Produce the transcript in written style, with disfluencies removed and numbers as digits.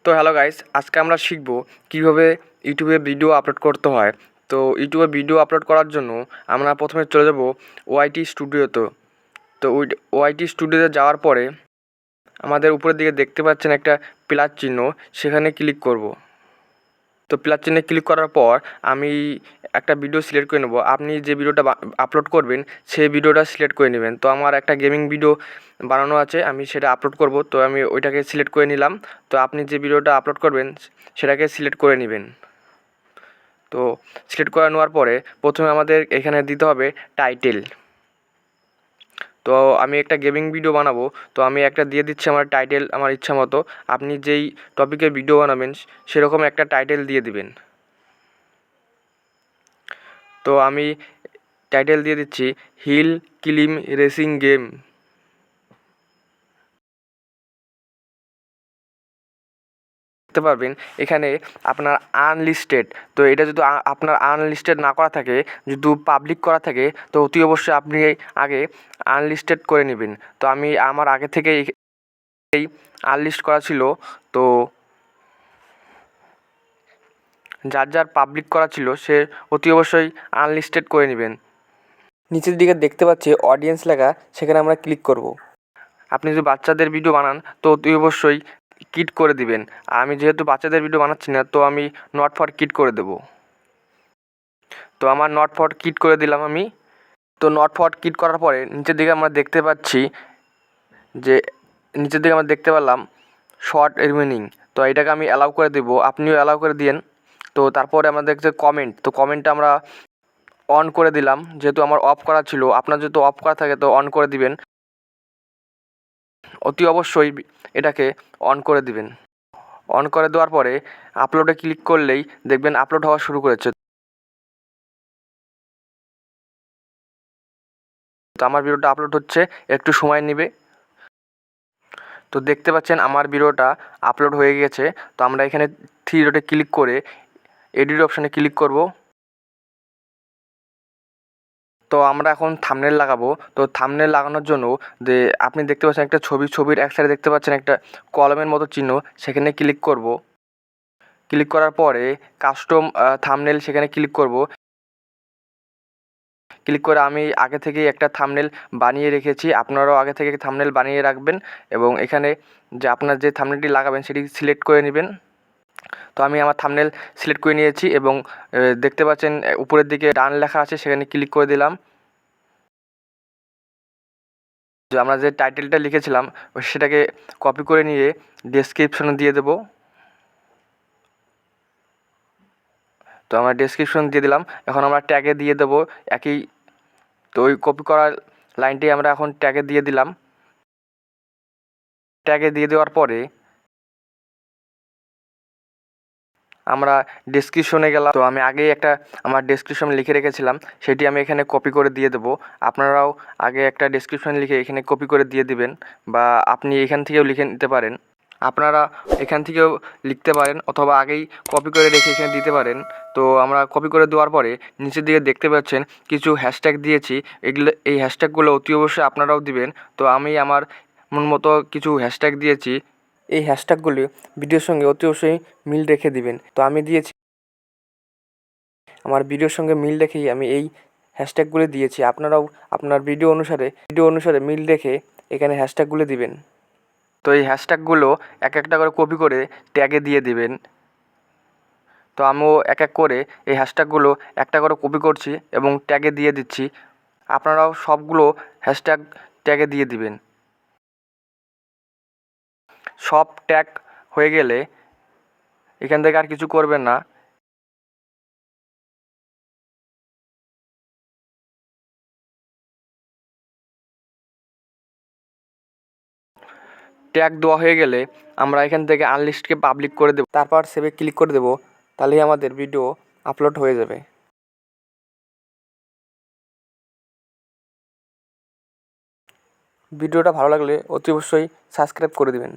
তো hello guys, আজকে আমরা শিখব কিভাবে ইউটিউবে ভিডিও আপলোড করতে হয়। তো ইউটিউবে ভিডিও আপলোড করার জন্য আমরা প্রথমে চলে যাব ওআইটি স্টুডিওতে। তো ওআইটি স্টুডিওতে যাওয়ার পরে আমাদের উপরের দিকে দেখতে পাচ্ছেন একটা প্লাস চিহ্ন, সেখানে ক্লিক করব। তো প্লাস চিহ্নে ক্লিক করার পর আমি একটা ভিডিও সিলেক্ট করে নেব। আপনি যে ভিডিওটা আপলোড করবেন সেই ভিডিওটা সিলেক্ট করে নেবেন। তো আমার একটা গেমিং ভিডিও বানানো আছে, আমি সেটা আপলোড করব। তো আমি ওইটাকে সিলেক্ট করে নিলাম। তো আপনি যে ভিডিওটা আপলোড করবেন সেটাকে সিলেক্ট করে নেবেন। তো সিলেক্ট করে নেওয়ার পরে প্রথমে আমাদের এখানে দিতে হবে টাইটেল। তো আমি একটা গেমিং ভিডিও বানাবো, তো আমি একটা দিয়ে দিচ্ছি আমার টাইটেল আমার ইচ্ছা মতো। আপনি যেই টপিকের ভিডিও বানাবেন সেরকম একটা টাইটেল দিয়ে দিবেন। তো আমি টাইটেল দিয়ে দিচ্ছি হিল ক্লিম রেসিং গেম। দেখতে পারবেন এখানে আপনার আনলিস্টেড। তো এটা যদি আপনার আনলিস্টেড না করা থাকে, যদি পাবলিক করা থাকে, তো অতি অবশ্যই আপনি আগে আনলিস্টেড করে নেবেন। তো আমি আমার আগে থেকে এই আনলিস্ট করা ছিল। তো যার যার পাবলিক করা ছিল সে অতি অবশ্যই আনলিস্টেড করে নেবেন। নিচের দিকে দেখতে পাচ্ছি অডিয়েন্স লেখা, সেখানে আমরা ক্লিক করব। আপনি যদি বাচ্চাদের ভিডিও বানান তো অতি অবশ্যই কিড করে দিবেন। আমি যেহেতু বাচ্চাদের ভিডিও বানাচ্ছি না, তো আমি নট ফর কিড করে দেব। তো আমার নট ফর কিড করে দিলাম আমি। তো নট ফর কিড করার পরে নিচের দিকে আমরা দেখতে পাচ্ছি যে নিচের দিকে আমরা দেখতে পেলাম শর্ট রিমেনিং। তো এটাকে আমি অ্যালাউ করে দেব, আপনিও অ্যালাউ করে দিন। তো তারপরে আমাদের দেখতে কমেন্ট, তো কমেন্টটা আমরা অন করে দিলাম, যেহেতু আমার অফ করা ছিল। আপনার যেহেতু অফ করা থাকে তো অন করে দিবেন। অতি অবশ্যই এটাকে অন করে দিবেন। অন করে দেওয়ার পরে আপলোডে ক্লিক করলেই দেখবেন আপলোড হওয়া শুরু করেছে। তো আমার ভিডিওটা আপলোড হচ্ছে, একটু সময় নেবে। তো দেখতে পাচ্ছেন আমার ভিডিওটা আপলোড হয়ে গেছে। তো আমরা এখানে থ্রি ডটে ক্লিক করে এডিট অপশানে ক্লিক করব। তো আমরা এখন থাম্বনেল লাগাবো। তো থাম্বনেল লাগানোর জন্য যে আপনি দেখতে পাচ্ছেন একটা ছবির এক সাইডে দেখতে পাচ্ছেন একটা কলমের মতো চিহ্ন, সেখানে ক্লিক করব। ক্লিক করার পরে কাস্টম থাম্বনেল, সেখানে ক্লিক করব। ক্লিক করে আমি আগে থেকেই একটা থাম্বনেল বানিয়ে রেখেছি, আপনারাও আগে থেকে থাম্বনেল বানিয়ে রাখবেন এবং এখানে যে আপনার যে থাম্বনেলটি লাগাবেন সেটি সিলেক্ট করে নেবেন। তো আমি আমার থাম্বনেল সিলেক্ট করে নিয়েছি এবং দেখতে পাচ্ছেন উপরের দিকে ডান লেখা আছে, সেখানে ক্লিক করে দিলাম। যে আমরা যে টাইটেলটা লিখেছিলাম সেটাকে কপি করে নিয়ে ডেসক্রিপশনে দিয়ে দেব। তো আমরা ডেসক্রিপশন দিয়ে দিলাম, এখন আমরা ট্যাগে দিয়ে দেব একই। তো ওই কপি করা লাইনটি আমরা এখন ট্যাগে দিয়ে দিলাম। ট্যাগে দিয়ে দেওয়ার পরে আমরা ডেসক্রিপশনে গেলাম। তো আমি আগেই একটা আমার ডেসক্রিপশন লিখে রেখেছিলাম, সেটি আমি এখানে কপি করে দিয়ে দেবো। আপনারাও আগে একটা ডেসক্রিপশন লিখে এখানে কপি করে দিয়ে দিবেন, বা আপনি এখান থেকেও লিখে নিতে পারেন। আপনারা এখান থেকেও লিখতে পারেন অথবা আগেই কপি করে রেখে এখানে দিতে পারেন। তো আমরা কপি করে দেওয়ার পরে নিচের দিকে দেখতে পাচ্ছেন কিছু হ্যাশট্যাগ দিয়েছি, এই হ্যাশট্যাগুলো অতি অবশ্যই আপনারাও দিবেন। তো আমি আমার মন মতো কিছু হ্যাশট্যাগ দিয়েছি, এই হ্যাশট্যাগুলি ভিডিওর সঙ্গে অতি অবশ্যই মিল রেখে দিবেন। তো আমি দিয়েছি, আমার ভিডিওর সঙ্গে মিল রেখেই আমি এই হ্যাশট্যাগুলি দিয়েছি। আপনারাও আপনার ভিডিও অনুসারে মিল রেখে এখানে হ্যাশট্যাগুলি দিবেন। তো এই হ্যাশট্যাগুলো এক একটা করে কপি করে ট্যাগে দিয়ে দিবেন। তো আমিও এক এক করে এই হ্যাশট্যাগুলো একটা করে কপি করছি এবং ট্যাগে দিয়ে দিচ্ছি। আপনারাও সবগুলো হ্যাশট্যাগ ট্যাগে দিয়ে দিবেন। সব ট্যাগ হয়ে গেলে এখান থেকে আর কিছু করবেন না। ট্যাগ দেওয়া হয়ে গেলে আমরা এখান থেকে আনলিস্টকে পাবলিক করে দেব, তারপর সেভে ক্লিক করে দেব। তাহলেই আমাদের ভিডিও আপলোড হয়ে যাবে। ভিডিওটা ভালো লাগলে অতি অবশ্যই সাবস্ক্রাইব করে দেবেন।